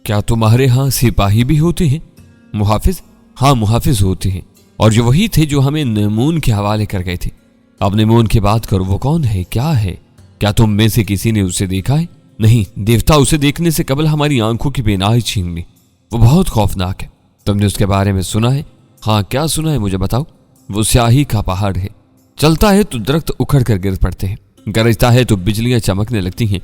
क्या तुम्हारे यहाँ सिपाही भी होते हैं? मुहाफिज? हाँ, मुहाफिज होते हैं, और जो वही थे जो हमें नमून के हवाले कर गए थे। अब नमून की बात करो, वो कौन है, क्या है? क्या तुम में से किसी ने उसे देखा है? नहीं, देवता उसे देखने से कबल हमारी आंखों की बेनाई छीन ली। वो बहुत खौफनाक है। तुमने उसके बारे में सुना है? हाँ, क्या सुना है, मुझे बताओ। वो स्याही का पहाड़ है। चलता है तो दरख्त उखड़ कर गिर पड़ते हैं, गरजता है तो बिजलियां चमकने लगती हैं।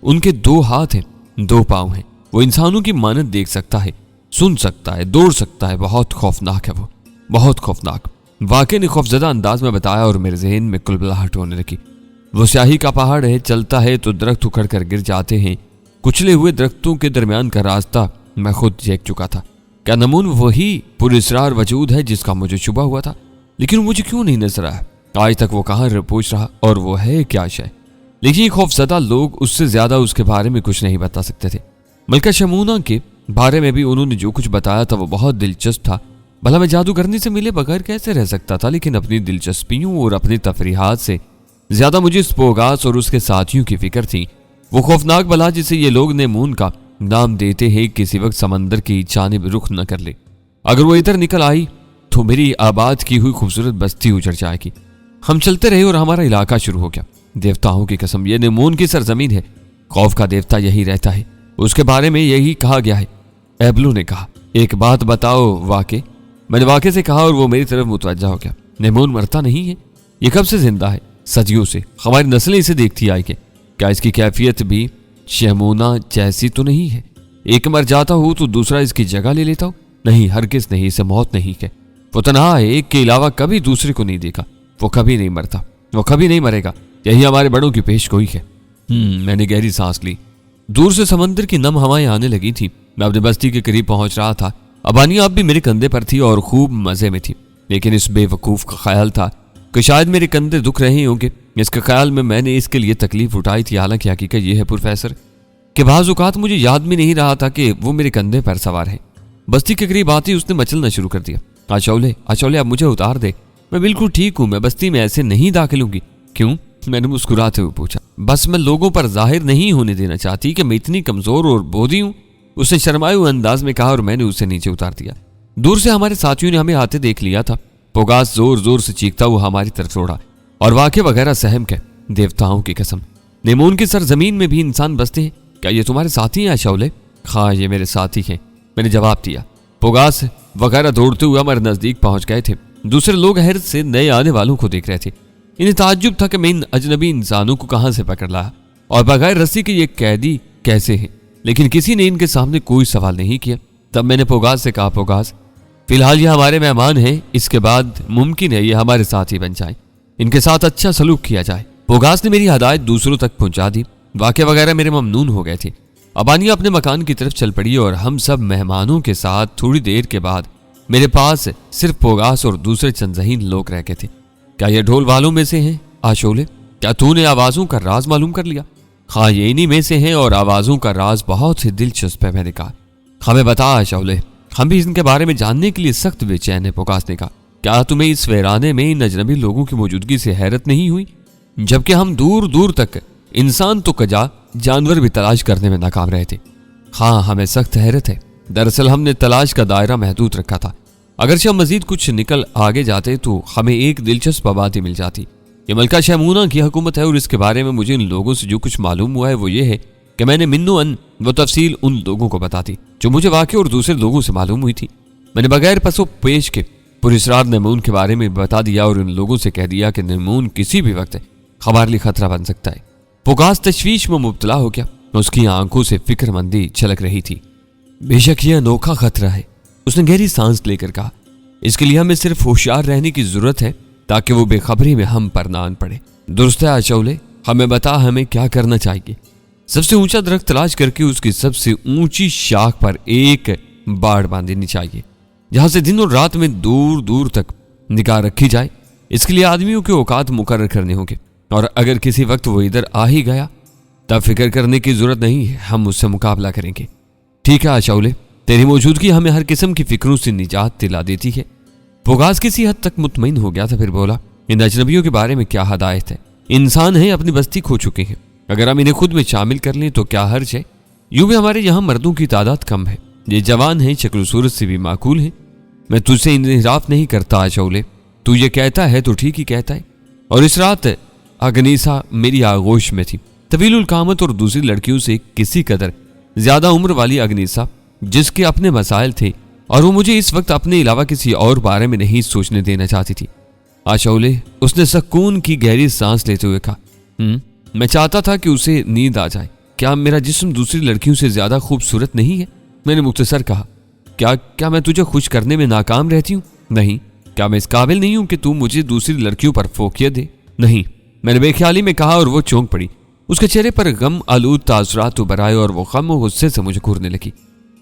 उनके 2 हाथ हैं, 2 पांव हैं। वो इंसानों की मानत देख सकता है, सुन सकता है, दौड़ सकता है। बहुत खौफनाक है वो, बहुत खौफनाक। वाक़े ने खौफजदा अंदाज में बताया और मेरे ज़हन में कुलबुलाहट होने लगी। वो स्याही का पहाड़ है, चलता है तो दरख्त उखड़ कर गिर जाते हैं। कुचले हुए दरख्तों के दरमियान का रास्ता मैं खुद देख चुका था। क्या नमून वही पुरस्रार वजूद है जिसका मुझे शुबा हुआ था? लेकिन मुझे क्यों नहीं नजर आया? आज तक वो कहाँ पूछ रहा, और वो है क्या शय? लेकिन खौफजदा लोग उससे ज्यादा उसके बारे में कुछ नहीं बता सकते थे। मलका शमूना के बारे में भी उन्होंने जो कुछ बताया था वो बहुत दिलचस्प था। भला मैं जादूगरनी से मिले बगैर कैसे रह सकता था? लेकिन अपनी दिलचस्पियों और अपनी तफरीहात से ज्यादा मुझे इस पोगास और उसके साथियों की फिक्र थी। वो खौफनाक बला जिसे ये लोग नेमून का नाम देते हैं, किसी वक्त समंदर की जानिब रुख न कर ले। अगर वो इधर निकल आई तो मेरी आबाद की हुई खूबसूरत बस्ती उजड़ जाएगी। हम चलते रहे और हमारा इलाका शुरू हो गया। देवताओं की कसम, ये नेमून की सरजमीन है। खौफ का देवता यही रहता है, उसके बारे में यही कहा गया है। एबलू ने कहा, एक बात बताओ वाके। मैंने वाके से कहा और वो मेरी तरफ मुतवज्जा हो गया। नेमून मरता नहीं है, ये कब से जिंदा है? सदियों से। हमारी नस्लें इसे देखती आई के। क्या इसकी कैफियत भी शमूना जैसी तो नहीं है? एक मर जाता हो तो दूसरा इसकी जगह ले लेता हो? नहीं, हरगिज नहीं, इसे मौत नहीं है। वो तन्हा है, एक के अलावा कभी दूसरे को नहीं देखा। वो कभी नहीं मरता, वो कभी नहीं मरेगा। यही हमारे बड़ों की पेशगोई है। मैंने गहरी सांस ली। दूर से समंदर की नम हवाएं आने लगी थी। मैं अपनी बस्ती के करीब पहुंच रहा था। अबानिया अब भी मेरे कंधे पर थी और खूब मजे में थी। लेकिन इस बेवकूफ का ख्याल था कि शायद मेरे कंधे दुख रहे होंगे। इसके ख्याल में मैंने इसके लिए तकलीफ उठाई थी। हालांकि हकीकत यह है प्रोफेसर कि बाज़-औक़ात मुझे याद भी नहीं रहा था कि वो मेरे कंधे पर सवार है। बस्ती के करीब आते ही उसने मचलना शुरू कर दिया। आशौले, आशौले, अब मुझे उतार दे, मैं बिल्कुल ठीक हूं, मैं बस्ती में ऐसे नहीं दाखिल होंगी। क्यों? मैंने मुस्कुराते हुए पूछा। बस मैं लोगों पर जाहिर नहीं होने देना चाहती कि मैं इतनी कमजोर और बोधी हूं, उसने शर्माए हुए अंदाज में कहा और मैंने उसे नीचे उतार दिया। दूर से हमारे साथियों ने हमें आते देख लिया था। पोगास जोर जोर से चीखता हुआ हमारी तरफ दौड़ा और वाक़े वगैरह सहम के। देवताओं की कसम, नेमून की सरजमीन में भी इंसान बसते हैं। क्या ये तुम्हारे साथी हैं आशौले? हाँ, ये मेरे साथी हैं, मैंने जवाब दिया। पोगास वगैरह दौड़ते हुए हमारे नजदीक पहुंच गए थे। दूसरे लोग हैरत से नए आने वालों को देख रहे थे। इन्हें ताज्जुब था कि मैं इन अजनबी इंसानों को कहां से पकड़ लाया और बगैर रस्सी के ये कैदी कैसे हैं। लेकिन किसी ने इनके सामने कोई सवाल नहीं किया। तब मैंने पोगास से कहा, पोगास, फिलहाल ये हमारे मेहमान हैं, इसके बाद मुमकिन है ये हमारे साथी बन जाए, इनके साथ अच्छा सलूक किया जाए। पोगास ने मेरी हदायत दूसरों तक पहुंचा दी। वाक़े वगैरह मेरे ममनून हो गए थे। अबानिया अपने मकान की तरफ चल पड़ी और हम सब मेहमानों के साथ थोड़ी देर के बाद मेरे पास सिर्फ पोगास और दूसरे चंदहीन लोग रह गए थे। क्या ये ढोल वालों में से हैं आशोले? क्या तूने आवाजों का राज मालूम कर लिया? हाँ, ये इन्हीं में से हैं और आवाजों का राज बहुत ही दिलचस्प है। मैंने कहा, हमें बता आशोले, हम भी इनके बारे में जानने के लिए सख्त बेचैन है। पोगास ने कहा, क्या तुम्हें इस वीराने में इन अजनबी लोगों की मौजूदगी से हैरत नहीं हुई, जबकि हम दूर दूर तक इंसान तो कजा जानवर भी तलाश करने में नाकाम रहे थे? हाँ, हमें सख्त हैरत है। दरअसल हमने तलाश का दायरा महदूद रखा था। अगरचे हम मजीद कुछ निकल आगे जाते तो हमें एक दिलचस्प आबादी मिल जाती। ये मलका शमूना की हुकूमत है और इसके बारे में मुझे इन लोगों से जो कुछ मालूम हुआ है वो ये है कि मैंने मिन्नुअन वो तफसील उन लोगों को बता दी जो मुझे वाक़ई और दूसरे लोगों से मालूम हुई थी। मैंने बगैर पसो पेश के पुरस्रार नेमून के बारे में बता दिया और इन लोगों से कह दिया कि नेमून किसी भी वक्त हमारे लिए खतरा बन सकता है। पोगास तशवीश में मुब्तला हो गया। उसकी आंखों से फिक्रमंदी छलक रही थी। बेशक यह अनोखा खतरा है, उसने गहरी सांस लेकर कहा। इसके लिए हमें सिर्फ होशियार रहने की जरूरत है ताकि वो बेखबरी में हम पर ना आन पड़े। दुरुस्त है आशौले, हमें बता हमें क्या करना चाहिए। सबसे ऊंचा दरख्त तलाश करके उसकी सबसे ऊंची शाख पर एक बाड़ बांधनी चाहिए जहां से दिन और रात में दूर दूर तक निगाह रखी जाए। इसके लिए आदमियों के औकात मुकर्रर करने होंगे और अगर किसी वक्त वो इधर आ ही गया तब फिक्र करने की जरूरत नहीं है, हम उससे मुकाबला करेंगे। ठीक है आशौले, तेरी मौजूदगी हमें हर किस्म की फिक्रों से निजात दिला देती है। पोगास किसी हद तक मुतमईन हो गया था, फिर बोला, इन अजनबियों के बारे में क्या हदायत है? इंसान है, अपनी बस्ती खो चुके हैं, अगर हम इन्हें खुद में शामिल कर लें तो क्या हर्ज है? यूं भी हमारे यहाँ मर्दों की तादाद कम है, ये जवान है, शक्ल सूरत से भी माकूल है। मैं तुझसे इंहिराफ नहीं करता आशौले, तू ये कहता है तो ठीक ही कहता है। और इस रात अगनीसा मेरी आगोश में थी। तवीलुल कामत और दूसरी लड़कियों से किसी कदर ज्यादा उम्र वाली अगनीसा, जिसके अपने मसाइल थे और वो मुझे इस वक्त अपने अलावा किसी और बारे में नहीं सोचने देना चाहती थी। आशौले, उसने सुकून की गहरी सांस लेते हुए कहा, मैं चाहता था कि उसे नींद आ जाए। क्या मेरा जिस्म दूसरी लड़कियों से ज्यादा खूबसूरत नहीं है? मैंने मुख्तसर कहा। क्या मैं तुझे खुश करने में नाकाम रहती हूँ? नहीं। क्या मैं इस काबिल नहीं हूं कि तू मुझे दूसरी लड़कियों पर फोकियत दे? नहीं। मैंने बेख्याली में कहा और वो चौंक पड़ी। उसके चेहरे पर गम आलूद तासुरात उभर आए और वो गम और गुस्से से मुझे घूरने लगी।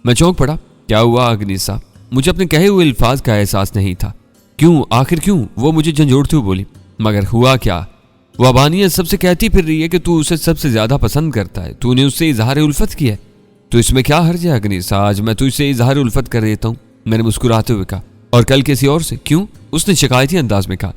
मैं चौंक पड़ा। क्या हुआ अगनीसा? मुझे अपने कहे हुए अल्फाज का एहसास नहीं था। क्यों, आखिर क्यों? वो मुझे झंझोड़ती हुई बोली। मगर हुआ क्या? वो अबानियत सबसे कहती फिर रही है कि तू उसे सबसे ज्यादा पसंद करता है, तूने उससे इजहार उल्फत किया है। तो इसमें क्या हर्ज है अगनीसा? आज मैं तुझसे इजहार उल्फत कर देता हूँ, मैंने मुस्कुराते हुए कहा। और कल किसी और से? क्यों? उसने शिकायती अंदाज में कहा।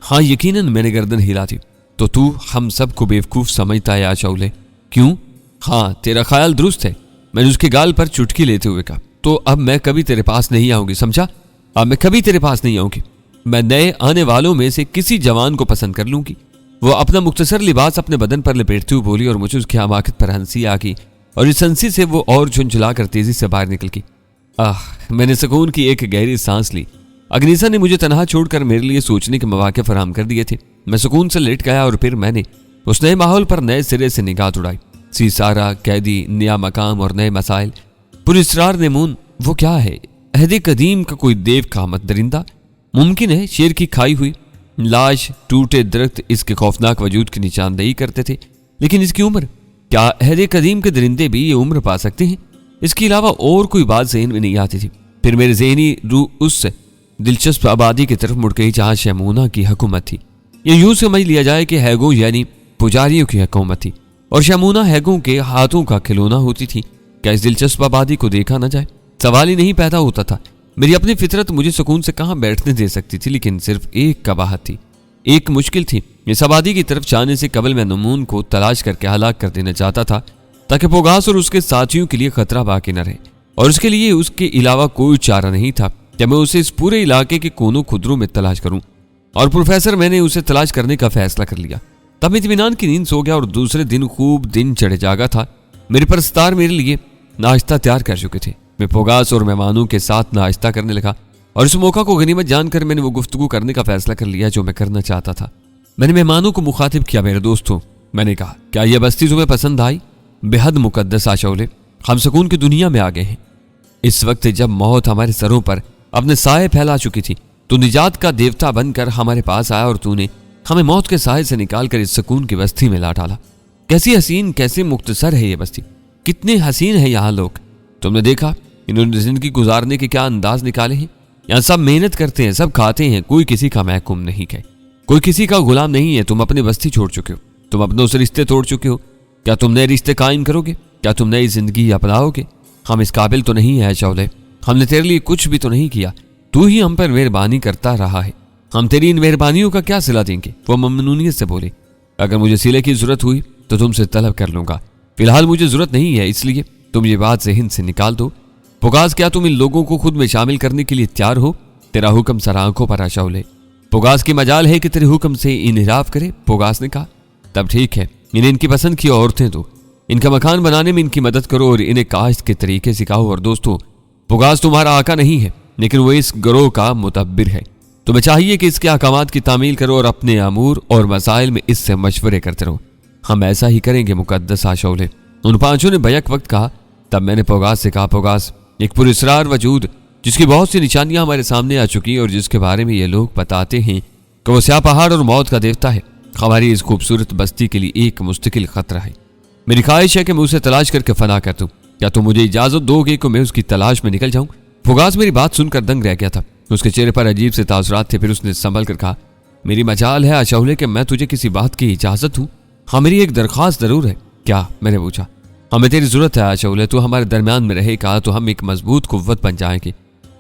हाँ यकीनन, मैंने गर्दन हिला दी। तो तू हम सबको बेवकूफ समझता है आशौले? क्यों? हाँ, तेरा ख्याल दुरुस्त है, मैंने उसके गाल पर चुटकी लेते हुए कहा। तो अब मैं कभी तेरे पास नहीं आऊंगी, समझा? अब मैं कभी तेरे पास नहीं आऊंगी। मैं नए आने वालों में से किसी जवान को पसंद कर लूंगी। वो अपना मुख्तसर लिबास अपने बदन पर लपेटती हुई बोली और मुझे उसकी हमाकत पर हंसी आ गई और इस हंसी से वो और झुंझुला कर तेजी से बाहर निकल गई। मैंने सुकून की एक गहरी सांस ली। अगनीसा ने मुझे तनहा छोड़कर मेरे लिए सोचने के मौके फराहम कर दिए थे। मैं सुकून से लेट गया और फिर मैंने उस नए माहौल पर नए सिरे से निगाह उड़ाई। सीसारा, कैदी, नया मकाम और नए मसाइल। पुरस्रार नेमून, वो क्या है? अहदे कदीम का कोई देव कामत दरिंदा? मुमकिन है शेर की खाई हुई लाश, टूटे दरख्त इसके खौफनाक वजूद की निशानदेही करते थे। लेकिन इसकी उम्र, क्या अहदे कदीम के दरिंदे भी ये उम्र पा सकते हैं? इसके अलावा और कोई बात ज़हन में नहीं आती थी। फिर मेरे ज़हनी रूह उस दिलचस्प आबादी की तरफ मुड़ गई जहाँ शमूना की हुकूमत थी। ये यूं समझ लिया जाए कि हैगो यानी पुजारियों की हुकूमत थी और शमूना हैगों के हाथों का खिलौना होती थी। क्या इस दिलचस्प आबादी को देखा न जाए? सवाल ही नहीं पैदा होता था। मेरी अपनी फितरत मुझे सुकून से कहाँ बैठने दे सकती थी, लेकिन सिर्फ एक कबाहत थी, एक मुश्किल थी। इस आबादी की तरफ जाने से कबल मैं नमून को तलाश करके हलाक कर देना चाहता था ताकि पोगास और उसके साथियों के लिए खतरा बाकी न रहे। और उसके लिए उसके अलावा कोई चारा नहीं था कि मैं उसे इस पूरे इलाके के कोनों खुदरों में तलाश करूं। और प्रोफेसर, मैंने उसे तलाश करने का फैसला कर लिया। तब इत्मीनान की नींद सो गया और दूसरे दिन खूब दिन चढ़े जागा था। मेरे परस्तार मेरे लिए नाश्ता तैयार कर चुके थे। मैं पोगास और मेहमानों के साथ नाश्ता करने लगा और इस मौका को गनीमत जानकर मैंने वो गुफ्तगू करने का फैसला कर लिया जो मैं करना चाहता था। मैंने मेहमानों को मुखातिब किया। मेरे दोस्तों, मैंने कहा, क्या यह बस्ती तुम्हें पसंद आई? बेहद मुकद्दस आशौले, हम सुकून की दुनिया में आ गए हैं। इस वक्त जब मौत हमारे सरों पर अपने साए फैला चुकी थी, तो निजात का देवता बनकर हमारे पास आया और तूने हमें मौत के साए से निकालकर इस सुकून की बस्ती में ला डाला। कैसी हसीन, कैसे मुख्तसर है ये बस्ती, कितने हसीन है यहाँ लोग। तुमने देखा इन्होंने जिंदगी गुजारने के क्या अंदाज निकाले हैं। यहाँ सब मेहनत करते हैं, सब खाते हैं, कोई किसी का महकुम नहीं है, कोई किसी का गुलाम नहीं है। तुम अपनी बस्ती छोड़ चुके हो, तुम अपनों से रिश्ते तोड़ चुके हो। क्या तुम नए रिश्ते कायम करोगे? क्या तुम नई जिंदगी अपनाओगे? हम इस काबिल तो नहीं है शौले, हमने तेरे लिए कुछ भी तो नहीं किया, तू ही हम पर मेहरबानी करता रहा है। हम तेरी इन मेहरबानियों का क्या सिला देंगे? वो ममनूनियत से बोले। अगर मुझे सिले की जरूरत हुई तो तुमसे तलब कर लूंगा, फिलहाल मुझे जरूरत नहीं है, इसलिए तुम ये बात ज़हन से निकाल दो। पुगास, क्या तुम इन लोगों को खुद में शामिल करने के लिए तैयार हो? तेरा हुक्म सर आंखों पर आशौले। पुगास की मजाल है कि तेरे हुक्म से इनहिराफ करे, पुगास ने कहा। तब ठीक है, इन्हें इनकी पसंद की औरतें दो, इनका मकान बनाने में इनकी मदद करो और इन्हें काश्त के तरीके सिखाओ। और दोस्तों, पुगास तुम्हारा आका नहीं है, लेकिन वो इस गिरोह का मुतब्बिर है। तुम्हें चाहिए कि इसके अहकामात की तामील करो और अपने अमूर और मसाइल में इससे मशवरे करते रहो। हम ऐसा ही करेंगे मुकद्दस आशौले, उन पांचों ने बैक वक्त कहा। तब मैंने पुगास से कहा, पुगास, एक पुरस्रार वजूद जिसकी बहुत सी निशानियां हमारे सामने आ चुकी और जिसके बारे में ये लोग बताते हैं कि वो स्याह पहाड़ और मौत का देवता है, हमारी इस खूबसूरत बस्ती के लिए एक मुस्तकिल खतरा है। मेरी ख्वाहिश है कि मैं उसे तलाश करके फना कर दूं। क्या तुम मुझे इजाजत दोगे कि मैं उसकी तलाश में निकल जाऊं? पुगास मेरी बात सुनकर दंग रह गया था। उसके चेहरे पर अजीब से तासुरात थे। फिर उसने संभल कर कहा, मेरी मजाल है आशौले कि मैं तुझे किसी बात की इजाजत दूं। हाँ, मेरी एक दरख्वास्त जरूर है। क्या? मैंने पूछा। हमें तेरी जरूरत है आशौले, तू हमारे दरमियान में रहेगा तो हम एक मजबूत कुव्वत बन जाएंगे।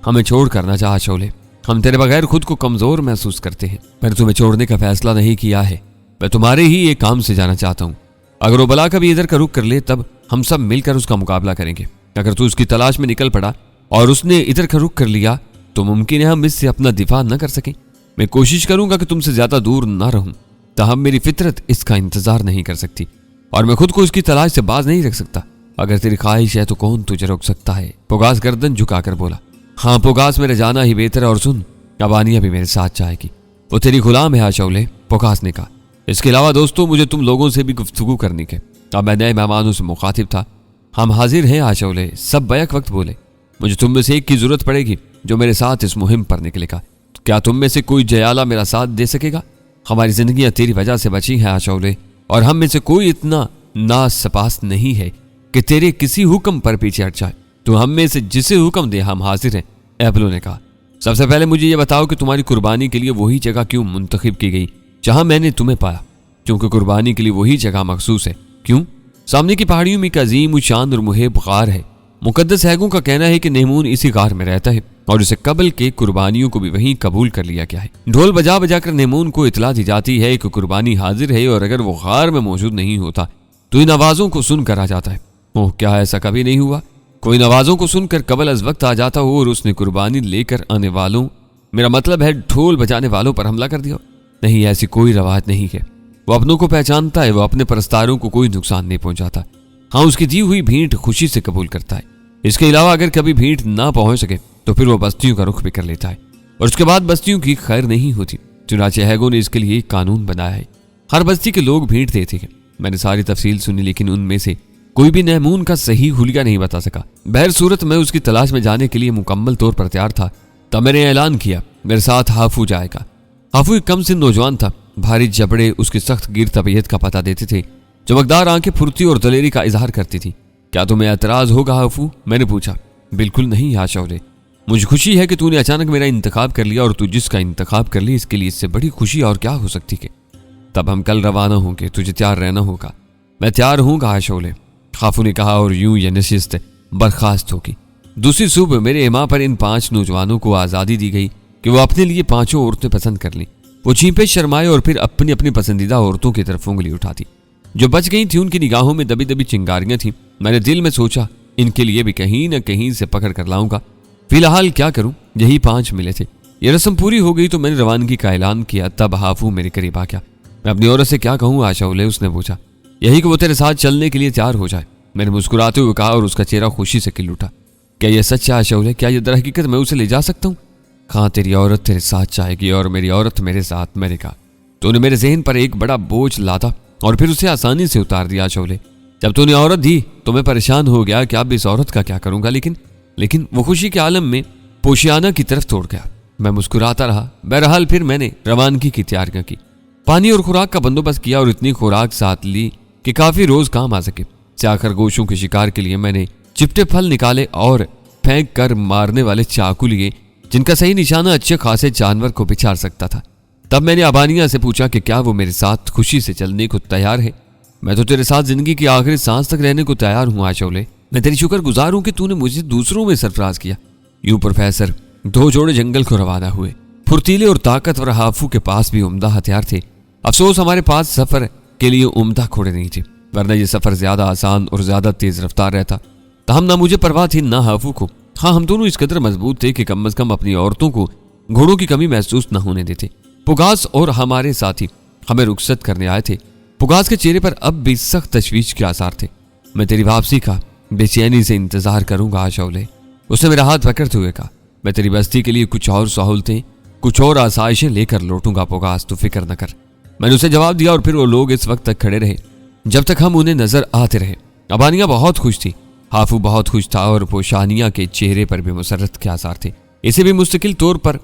हमें छोड़ कर ना चाह आशौले, हम तेरे बगैर खुद को कमजोर महसूस करते हैं। मैंने तुम्हें छोड़ने का फैसला नहीं किया है, मैं तुम्हारे ही एक काम से जाना चाहता हूँ। अगर वो बला कभी इधर का रुख कर ले तब हम सब मिलकर उसका मुकाबला करेंगे। अगर तू उसकी तलाश में निकल पड़ा और उसने इधर का रुख कर लिया तो मुमकिन है हम इससे अपना दिफा न कर सकें। मैं कोशिश करूंगा कि तुमसे ज्यादा दूर न रहूं, ताहम मेरी फितरत इसका इंतजार नहीं कर सकती और मैं खुद को उसकी तलाश से बाज नहीं रख सकता। अगर तेरी ख्वाहिश है तो कौन तुझे रोक सकता है? पुगास गर्दन झुकाकर बोला। हाँ पुगास, मेरे जाना ही बेहतर है। और सुन, अबानिया भी मेरे साथ जाएगी, वो तेरी गुलाम है आशौले, पुगास ने कहा। इसके अलावा दोस्तों, मुझे तुम लोगों से भी गुफ्तगू करनी के। अब मैं नए मेहमानों से मुखातिब था। हम हाजिर हैं आशौले, सब बैक वक्त बोले। मुझे तुम में से एक की जरूरत पड़ेगी जो मेरे साथ इस मुहिम पर निकलेगा। क्या तुम में से कोई जयाला मेरा साथ दे सकेगा? हमारी जिंदगियां तेरी वजह से बची हैं आशौले, और हम में से कोई इतना नासपास नहीं है कि तेरे किसी हुक्म पर पीछे हट जाए। तो हम में से जिसे हुक्म दे हम हाजिर हैं, एबलो ने कहा। सबसे पहले मुझे यह बताओ कि तुम्हारी कुर्बानी के लिए वही जगह क्यों मुंतखब की गई जहां मैंने तुम्हें पाया? क्योंकि कुर्बानी के लिए वही जगह मखसूस है। क्यों? सामने की पहाड़ियों में एक अजीम शान और मुहिब गार है। मुकद्दस हैगों का कहना है कि नेमून इसी गार में रहता है और उसे कबल के कुर्बानियों को भी वहीं कबूल कर लिया गया है। ढोल बजा बजा कर नेमून को इतला दी जाती है कि कुर्बानी हाजिर है, और अगर वो गार में मौजूद नहीं होता तो इन आवाजों को सुनकर आ जाता है। ओह, क्या ऐसा कभी नहीं हुआ? कोई नवाजों को सुनकर कबल अज वक्त आ जाता हो और उसने कुर्बानी लेकर आने वालों, मेरा मतलब है ढोल बजाने वालों पर हमला कर दिया? नहीं, ऐसी कोई रवायत नहीं है। वो अपनों को पहचानता है, वो अपने परस्तारों को कोई नुकसान नहीं पहुंचाता। हाँ, उसकी दी हुई भेंट खुशी से कबूल करता है। इसके अलावा अगर कभी भेंट ना पहुंच सके तो फिर वो बस्तियों का रुख भी कर लेता है, और उसके बाद बस्तियों की खैर नहीं होती। चुनाचे हैगो ने इसके लिए एक कानून बनाया है। हर बस्ती के लोग भेंट देते हैं। मैंने सारी तफसील सुनी, लेकिन उनमें से कोई भी नेमून का सही हुलिया नहीं बता सका। बहर सूरत मैं उसकी तलाश में जाने के लिए मुकम्मल तौर पर तैयार था तब मैंने ऐलान किया, मेरे साथ हाफू जाएगा। हाफू एक कम सिन नौजवान था। भारी जबड़े उसकी सख्त गिर तबीयत का पता देते थे। चमकदार आंखें फुर्ती और दलेरी का इजहार करती थी। क्या तुम्हें एतराज होगा हाफू? मैंने पूछा। बिल्कुल नहीं आशौले, मुझे खुशी है कि तूने अचानक मेरा इंतखाब कर लिया, और तू जिसका इंतखाब कर ली इसके लिए इससे बड़ी खुशी और क्या हो सकती है। तब हम कल रवाना होंगे, तुझे तैयार रहना होगा। मैं तैयार हूँगा आशौले, हाफू ने कहा, और यूं यह नशिस्त बर्खास्त होगी। दूसरी सुबह मेरे इमा पर इन 5 नौजवानों को आज़ादी दी गई कि वो अपने लिए 5 औरतें पसंद कर लीं। वो चींपे शर्माए और फिर अपनी अपनी पसंदीदा औरतों की तरफ उंगली उठाती। जो बच गई थी उनकी निगाहों में दबी दबी चिंगारियां थीं। मैंने दिल में सोचा, इनके लिए भी कहीं न कहीं से पकड़ कर लाऊंगा। फिलहाल क्या करूं, यही 5 मिले थे। ये रस्म पूरी हो गई तो मैंने रवानगी का ऐलान किया। तब हाफू मेरे करीब आ गया। मैं अपनी औरत से क्या कहूँ आशौले? उसने पूछा। यही कि वो तेरे साथ चलने के लिए तैयार हो जाए। मैंने मुस्कुराते हुए कहा, और उसका चेहरा खुशी से खिल उठा। क्या यह सच है आशौले? क्या यह दरहकीकत मैं उसे ले जा सकता हूँ? हाँ, तेरी औरत तेरे साथ जाएगी और मेरी औरत मेरे साथ। मैंने कहा। तूने मेरे जहन पर एक बड़ा बोझ लादा और फिर उसे आसानी से उतार दिया आशौले। जब तूने औरत दी तो मैं परेशान हो गया कि अब इस औरत का क्या करूंगा, लेकिन वो खुशी के आलम में पोशियाना की तरफ तोड़ गया। मैं मुस्कुराता रहा। बहरहाल फिर मैंने रवानगी की तैयारियां की, पानी और खुराक का बंदोबस्त किया और इतनी खुराक साथ ली कि काफी रोज काम आ सके। स्याह खरगोशों के शिकार के लिए मैंने चिपटे फल निकाले और फेंक कर मारने वाले चाकू लिए, जिनका सही निशाना अच्छे खासे जानवर को बिछाड़ सकता था। तब मैंने अबानिया से पूछा कि क्या वो मेरे साथ खुशी से चलने को तैयार है। मैं तो तेरे साथ जिंदगी की आखिरी सांस तक रहने को तैयार हूँ आशौले। मैं तेरी शुक्रगुजार हूं कि तूने मुझे दूसरों में सरफराज किया। यूं प्रोफेसर 2 जोड़े जंगल को रवाना हुए। फुर्तीले और ताकतवर हाफू के पास भी उम्दा हथियार थे। अफसोस हमारे पास सफर के लिए उम्दा घोड़े नहीं थे, वरना यह सफर ज्यादा आसान और ज्यादा तेज रफ्तार रहता। तहम ना मुझे परवाह थी ना हाफू को। हाँ, हम दोनों इस कदर मजबूत थे कि कम अज कम अपनी औरतों को घोड़ों की कमी महसूस न होने देते। पुगास और हमारे साथी हमें रुखसत करने आए थे। पुगास के चेहरे पर अब भी सख्त तशवीश के आसार थे। मैं तेरी वापसी का बेचैनी से इंतजार करूंगा आशौले, उसने मेरा हाथ पकड़ते हुए कहा। मैं तेरी बस्ती के लिए कुछ और सहूलतें, कुछ और आसाइशें लेकर लौटूंगा पुगास, तू फिक्र न कर। मैंने उसे जवाब दिया और फिर वो लोग इस वक्त तक खड़े रहे जब तक हम उन्हें नजर आते रहे। अबानिया बहुत खुश थी, हाफू बहुत खुश था और पोशानिया के चेहरे पर भी मुसरत के आसार थे। इसे भी मुस्तकिल तौर पर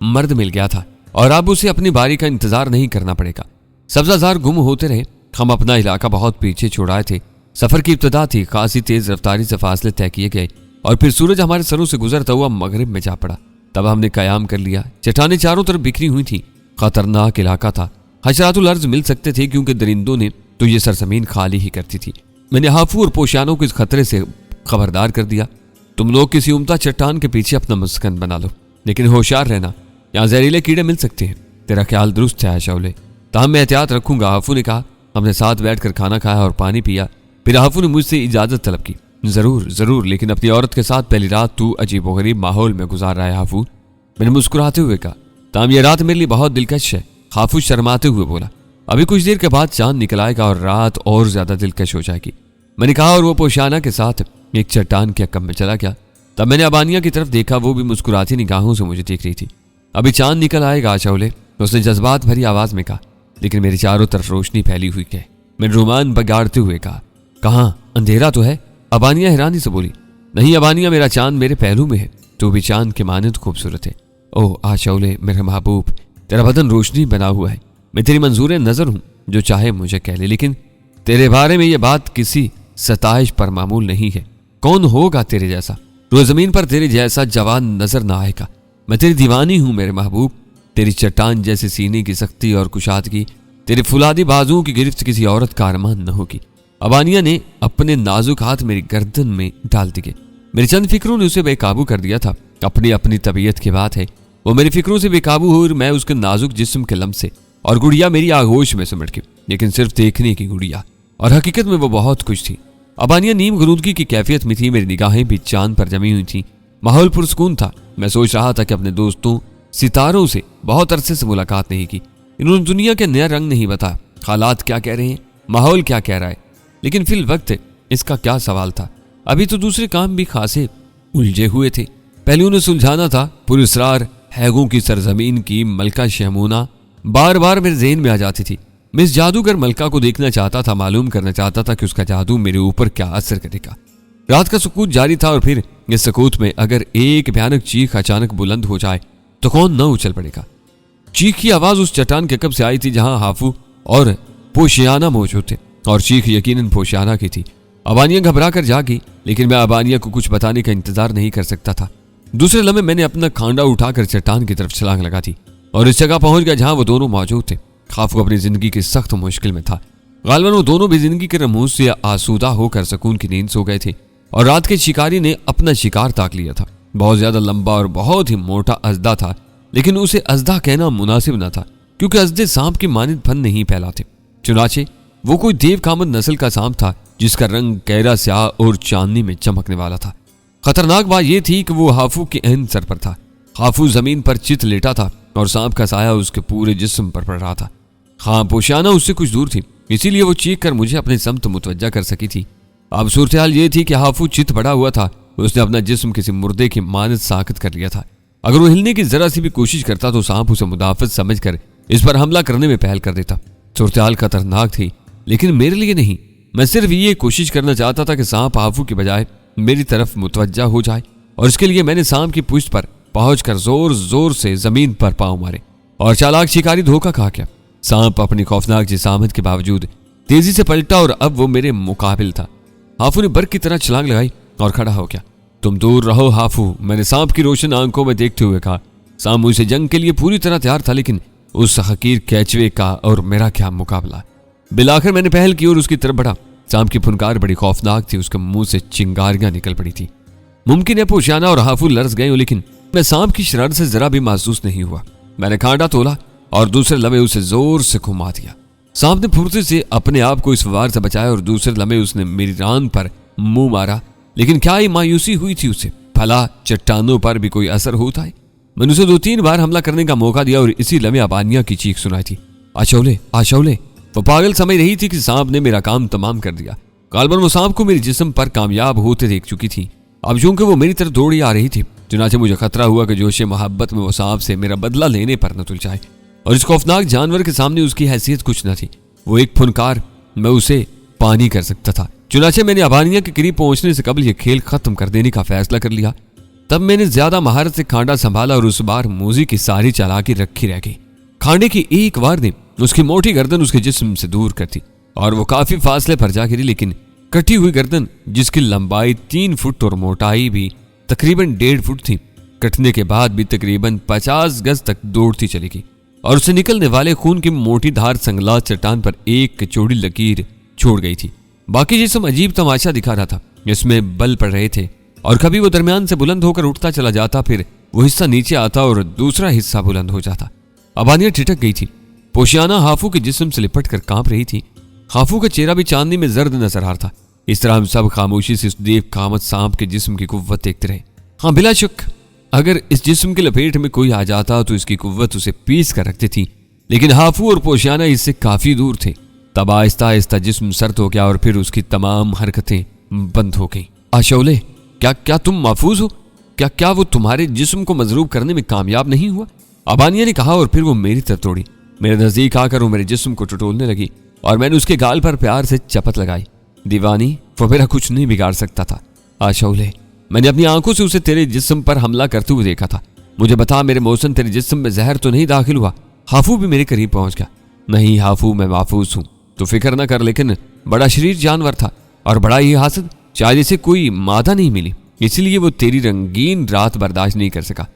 मर्द मिल गया था और अब उसे अपनी बारी का इंतजार नहीं करना पड़ेगा। सब्जाजार गुम होते रहे। हम अपना इलाका बहुत पीछे छोड़ाए थे। सफर की इब्तिदा थी। खासी तेज रफ्तारी से फासले तय किए गए और फिर सूरज हमारे सरों से गुजरता हुआ मगरिब में जा पड़ा। तब हमने कयाम कर लिया। चट्टानें चारों तरफ बिखरी हुई थी। खतरनाक इलाका था। हशरातुल अर्ज मिल सकते थे क्योंकि दरिंदों ने तो ये सरजमीन खाली ही करती थी। मैंने हाफू और पोशानों को इस खतरे से खबरदार कर दिया। तुम लोग किसी उम्दा चट्टान के पीछे अपना मस्कन बना लो, लेकिन होशियार रहना, यहाँ जहरीले कीड़े मिल सकते हैं। तेरा ख्याल दुरुस्त है आशौले, ताहम मैं एहतियात रखूंगा। हाफू ने कहा। हमने साथ बैठकर खाना खाया और पानी पिया। फिर हाफू ने मुझसे इजाजत तलब की। जरूर जरूर, लेकिन अपनी औरत के साथ पहली रात तू अजीबोगरीब माहौल में गुजार रहा है हाफू। मैंने मुस्कुराते हुए कहा। ताम ये रात मेरे लिए बहुत दिलकश है, हाफू शर्माते हुए बोला। अभी कुछ देर के बाद चांद निकल आएगा और रात और ज्यादा दिलकश हो जाएगी, मैंने कहा, और वो पोशाना के साथ एक चट्टान के अक्कम में चला गया। तब मैंने अबानिया की तरफ देखा, वो भी मुस्कुराती निगाहों से मुझे देख रही थी। अभी चांद निकल आएगा आशौले, उसने जज्बात भरी आवाज में कहा, लेकिन मेरे चारों तरफ रोशनी फैली हुई है। मैंने रुमान बगाड़ते हुए कहा, कहाँ, अंधेरा तो है? अबानिया हैरानी से बोली। नहीं अबानिया, मेरा चांद मेरे पहलू में है, तो भी चांद के मानंद खूबसूरत है। ओह आशौले मेरे महबूब, तेरा बदन रोशनी बना हुआ है। मैं तेरी मंजूर नजर हूं, जो चाहे मुझे कह ले, लेकिन तेरे बारे में यह बात किसी सताइश पर मामूल नहीं है। कौन होगा तेरे जैसा? रोज जमीन पर तेरे जैसा जवान नजर ना आएगा। मैं तेरी दीवानी हूं मेरे महबूब। तेरी चट्टान जैसे सीने की सख्ती और कुशादगी, तेरे फुलादी बाजुओं की गिरफ्त किसी औरत का अरमान न होगी। अबानिया ने अपने नाजुक हाथ मेरी गर्दन में डाल दिए। मेरी चंद फिक्रों ने उसे बेकाबू कर दिया था। अपनी अपनी तबीयत की बात है, वो मेरी फिक्रों से बेकाबू हुई और मैं उसके नाजुक जिस्म के लम्ब से, और गुड़िया मेरी आगोश में सिमट गई, लेकिन सिर्फ देखने की गुड़िया, और हकीकत में वो बहुत खुश थी। अबानिया नीम गरूदगी की कैफियत में थी, मेरी निगाहें भी चांद पर जमी हुई थी। माहौल पुरसकून था। मैं सोच रहा था कि अपने दोस्तों सितारों से बहुत अरसे से मुलाकात नहीं की, इन्होंने दुनिया के नया रंग नहीं बताया। हालात क्या कह रहे हैं, माहौल क्या कह रहा है, लेकिन फिल वक्त इसका क्या सवाल था। अभी तो दूसरे काम भी खासे उलझे हुए थे। पहले उन्हें सुलझाना था। पुरस्रार हैगों की सरजमीन की मलका शहमूना बार बार मेरे ज़हन में आ जाती थी। मैं इस जादूगर मलका को देखना चाहता था, मालूम करना चाहता था कि उसका जादू मेरे ऊपर क्या असर करेगा। रात का सुकूत जारी था, और फिर इस सुकूत में अगर एक भयानक चीख अचानक बुलंद हो जाए तो कौन न उछल पड़ेगा। चीख की आवाज उस चट्टान के कब से आई थी जहां हाफू और पोशियाना मौजूद थे, और चीख यकीनन पोशियाना की थी। अबानिया घबरा कर जागी, लेकिन मैं अबानिया को कुछ बताने का इंतजार नहीं कर सकता था। दूसरे लम्हे मैंने अपना खांडा उठाकर चट्टान की तरफ छलांग लगा दी और इस जगह पहुंच गया जहां वो दोनों मौजूद थे। हाफू अपनी जिंदगी की सख्त मुश्किल में था। गालबन वो दोनों भी जिंदगी के रमूज से आसूदा होकर सुकून की नींद सो गए थे, और रात के शिकारी ने अपना शिकार ताक लिया था। बहुत ज्यादा लंबा और बहुत ही मोटा अजदा था, लेकिन उसे अजदा कहना मुनासिब न था, क्योंकि अजदे सांप की मानिंद फन नहीं फैलाते। चुनाचे वो कोई देव कामद नस्ल का सांप था, जिसका रंग गहरा स्याह और चांदनी में चमकने वाला था। खतरनाक बात यह थी कि वो हाफू के एहन सर पर था। हाफू जमीन पर चित लेटा था और सांप का साया उसके पूरे जिस्म पर पड़ रहा था। हाँ, पोशाना उससे कुछ दूर थी, इसीलिए वो चीख कर मुझे अपने समत मुतवज्जा कर सकी थी। अब सूरत हाल ये थी कि हाफू चित पड़ा हुआ था। उसने अपना जिस्म किसी मुर्दे की मानद साकत कर लिया था। अगर वो हिलने की जरा सी भी कोशिश करता तो सांप उसे मुदाफत समझकर इस पर हमला करने में पहल कर देता। सूरत हाल खतरनाक थी, लेकिन मेरे लिए नहीं। मैं सिर्फ ये कोशिश करना चाहता था कि सांप हाफू की बजाय मेरी तरफ मुतवज्जा हो जाए, और इसके लिए मैंने सांप की पुष्ट पर पहुंचकर जोर जोर से जमीन पर पांव मारे। और चालाक शिकारी धोखा खा गया। सांप अपनी खौफनाक जिसामत के बावजूद तेजी से पलटा और अब वो मेरे मुकाबिल था। हाफू ने बर्फ की तरह छलांग लगाई और खड़ा हो गया। तुम दूर रहो हाफू, मैंने सांप की रोशन आंखों में देखते हुए कहा। सांप मुझसे जंग के लिए पूरी तरह तैयार था, लेकिन उस हकीर कैचवे का और मेरा क्या मुकाबला। बिलाखिर मैंने पहल की और उसकी तरफ बढ़ा। सांप की फुनकार बड़ी खौफनाक थी, उसके मुंह से चिंगारियां निकल पड़ी थी। मुमकिन है पोशाना और हाफू लरस गए हो, लेकिन मैं सांप की शरारत से जरा भी महसूस नहीं हुआ। मैंने खांडा तोला और दूसरे लम्हे उसे जोर से घुमा दिया। सांप ने फुर्ती से अपने आप को इस वार से बचाया और दूसरे लम्हे उसने मेरी रान पर मुंह मारा, लेकिन क्या ही मायूसी हुई थी उसे। भला चट्टानों पर भी कोई असर होता है। मैंने उसे 2-3 बार हमला करने का मौका दिया और इसी लम्हे अबानिया की चीख सुनाई थी, आशौले आशौले। वो पागल समझ रही थी कि सांप ने मेरा काम तमाम कर दिया। गालबन वो सांप को मेरे जिस्म पर कामयाब होते देख चुकी थी। अब चूंकि वो मेरी तरफ दौड़ी आ रही थी, चुनाचे मुझे खतरा हुआ कि जोशे मोहब्बत में वो सांप से मेरा बदला लेने पर न तुल जाए, और इस खौफनाक जानवर के सामने उसकी हैसियत कुछ न थी। वो एक फुनकार मैं उसे पानी कर सकता था। चुनाचे मैंने अबानिया के करीब पहुंचने से कबल यह खेल खत्म कर देने का फैसला कर लिया। तब मैंने ज्यादा महारत से खांडा संभाला और उस बार मूजी की सारी चालाकी रखी रह गई। खांडे की एक वार ने उसकी मोटी गर्दन उसके जिस्म से दूर कर दी और वो काफी फासले पर जा गिरी, लेकिन कटी हुई गर्दन जिसकी लंबाई 3 फुट और मोटाई भी तकरीबन 1.5 फुट थी, कटने के बाद भी तकरीबन 50 गज तक दौड़ती चली गई और उससे निकलने वाले खून की मोटी धार संगला चट्टान पर एक चौड़ी लकीर छोड़ गई थी। बाकी जिस्म अजीब तमाशा दिखा रहा था। इसमें बल पड़ रहे थे और कभी वो दरमियान से बुलंद होकर उठता चला जाता, फिर वो हिस्सा नीचे आता और दूसरा हिस्सा बुलंद हो जाता। अबानिया ठिठक गई थी। पोशियाना हाफू के जिस्म से लिपट कर कांप रही थी। हाफू का चेहरा भी चांदनी में जर्द नजर आ रहा था। इस तरह हम सब खामोशी से उस देव कामत सांप के जिस्म की कुव्वत देखते रहे। हाँ, बिला शक अगर इस जिस्म की लपेट में कोई आ जाता तो इसकी कुव्वत उसे पीस कर रखती थी, लेकिन हाफू और पोशियाना इससे काफी दूर थे। तब आहिस्ता आहिस्ता जिस्म सर्द हो गया और फिर उसकी तमाम हरकतें बंद हो गई। आशौले, क्या तुम महफूज हो? क्या वो तुम्हारे जिस्म को मजरूब करने में कामयाब नहीं हुआ? अबानिया ने कहा और फिर वो मेरी तरफ दौड़ी। मेरे नजदीक आकर वो मेरे जिस्म को टटोलने लगी और मैंने उसके गाल पर प्यार से चपत लगाई। दीवानी, वो मेरा कुछ नहीं बिगाड़ सकता था। आशौले, मैंने अपनी आंखों से उसे तेरे जिस्म पर हमला करते हुए देखा था। मुझे बता मेरे मोहसिन, तेरे जिस्म में जहर तो नहीं दाखिल हुआ? हाफू भी मेरे करीब पहुंच गया। नहीं हाफू, मैं महफूज हूं, तो फिक्र न कर, लेकिन बड़ा शरीर जानवर था और बड़ा ही हासद, शायद इसे कोई मादा नहीं मिली, इसलिए वो तेरी रंगीन रात बर्दाश्त नहीं कर सका।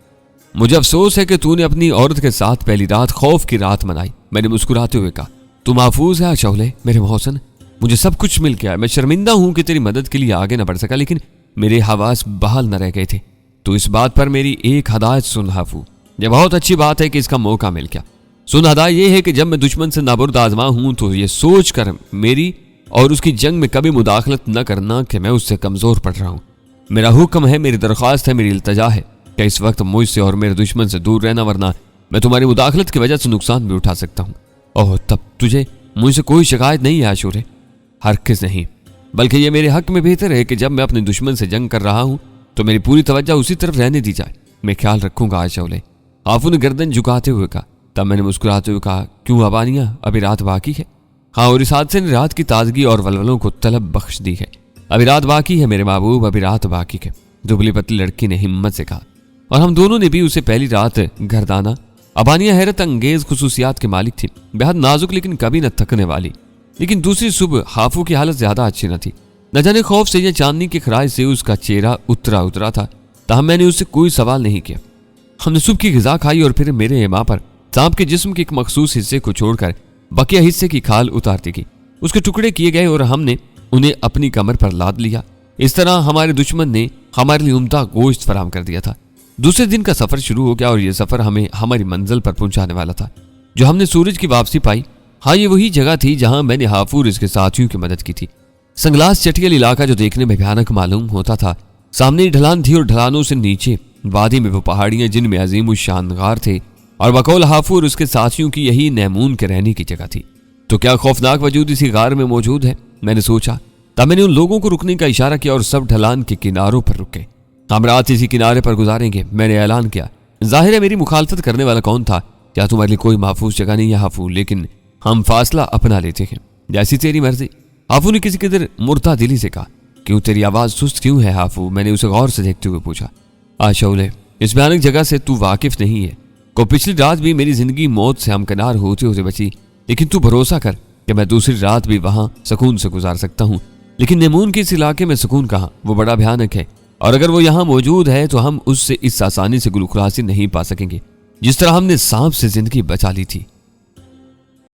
मुझे अफसोस है कि तूने अपनी औरत के साथ पहली रात खौफ की रात मनाई। मैंने मुस्कुराते हुए कहा, तू महफूज है आशौले, मेरे मोहसिन, मुझे सब कुछ मिल गया। मैं शर्मिंदा हूं कि तेरी मदद के लिए आगे न बढ़ सका, लेकिन मेरे हवास बहाल न रह गए थे। तो इस बात पर मेरी एक हदायत सुन हाफू। यह बहुत अच्छी बात है कि इसका मौका मिल गया। सुन, हदायत यह है कि जब मैं दुश्मन से नाबुर्द आजमा हूं तो ये सोच कर मेरी और उसकी जंग में कभी मुदाखलत न करना कि मैं उससे कमजोर पड़ रहा हूं। मेरा हुक्म है, मेरी दरख्वास्त है, मेरी इल्तजा है कि इस वक्त मुझसे और मेरे दुश्मन से दूर रहना, वरना मैं तुम्हारी मुदाखलत की वजह से नुकसान भी उठा सकता हूँ। ओह, तब तुझे मुझसे कोई शिकायत नहीं है आशूरे? हरगिज़ नहीं, बल्कि ये मेरे हक में बेहतर है कि जब मैं अपने दुश्मन से जंग कर रहा हूँ तो मेरी पूरी तवज्जो उसी तरफ रहने दी जाए। मैं ख्याल रखूंगा आशौले। हाफू ने गर्दन झुकाते हुए कहा। तब मैंने मुस्कुराते हुए कहा, क्यों अबानिया, अभी रात बाकी है? हाँ, और इस हादसे ने रात की ताजगी और वलवलों को तलब बख्श दी है। अभी रात बाकी है मेरे महबूब, अभी रात बाकी है, दुबली पतली लड़की ने हिम्मत से कहा। और हम दोनों ने भी उसे पहली रात घरदाना। अबानिया हैरत अंगेज खुसूसियात के मालिक थी, बेहद नाजुक लेकिन कभी न थकने वाली। लेकिन दूसरी सुबह हाफू की हालत ज्यादा अच्छी न थी। न जाने खौफ से या चांदनी की खराश से उसका चेहरा उतरा था। तहम मैंने उससे कोई सवाल नहीं किया। हमने सुबह की ग़िज़ा खाई और फिर मेरे एमा पर सांप के जिस्म के एक मखसूस हिस्से को छोड़कर बकिया हिस्से की खाल उतार दी गई। उसके टुकड़े किए गए और हमने उन्हें अपनी कमर पर लाद लिया। इस तरह हमारे दुश्मन ने हमारे लिए उम्दा गोश्त फराहम कर दिया था। दूसरे दिन का सफर शुरू हो गया और यह सफर हमें हमारी मंजिल पर पहुंचाने वाला था, जो हमने सूरज की वापसी पाई। हाँ, ये वही जगह थी जहां मैंने हाफूर इसके साथियों की मदद की थी। संगलास चटियल इलाका जो देखने में भयानक मालूम होता था। सामने ढलान थी और ढलानों से नीचे वादी में वो पहाड़ियां जिनमें अजीम उस शान गार थे, और बकौल हाफूर उसके साथियों की यही नैमून के रहने की जगह थी। तो क्या खौफनाक वजूद इसी गार में मौजूद है, मैंने सोचा। तब मैंने उन लोगों को रुकने का इशारा किया और सब ढलान के किनारों पर रुके। हम रात इसी किनारे पर गुजारेंगे, मैंने ऐलान किया। जाहिर है मेरी मुखालफत करने वाला कौन था? क्या तुम्हारे लिए कोई महफूज जगह नहीं है हाफू? लेकिन हम फासला अपना लेते हैं, जैसी तेरी मर्जी। हाफू ने किसी किधर मुर्दा दिली से कहा। क्यों, तेरी आवाज सुस्त क्यों है हाफू? मैंने उसे गौर से देखते हुए पूछा। आशौले, इस भयानक जगह से तू वाकिफ नहीं है। को पिछली रात भी मेरी जिंदगी मौत से हमकिनार होते होते बची, लेकिन तू भरोसा कर कि मैं दूसरी रात भी वहां सुकून से गुजार सकता हूँ। लेकिन नेमून के इस इलाके में सुकून कहाँ? वो बड़ा भयानक है, और अगर वो यहाँ मौजूद है तो हम उससे इस आसानी से गुलखुलासी नहीं पा सकेंगे जिस तरह हमने सांप से जिंदगी बचा ली थी।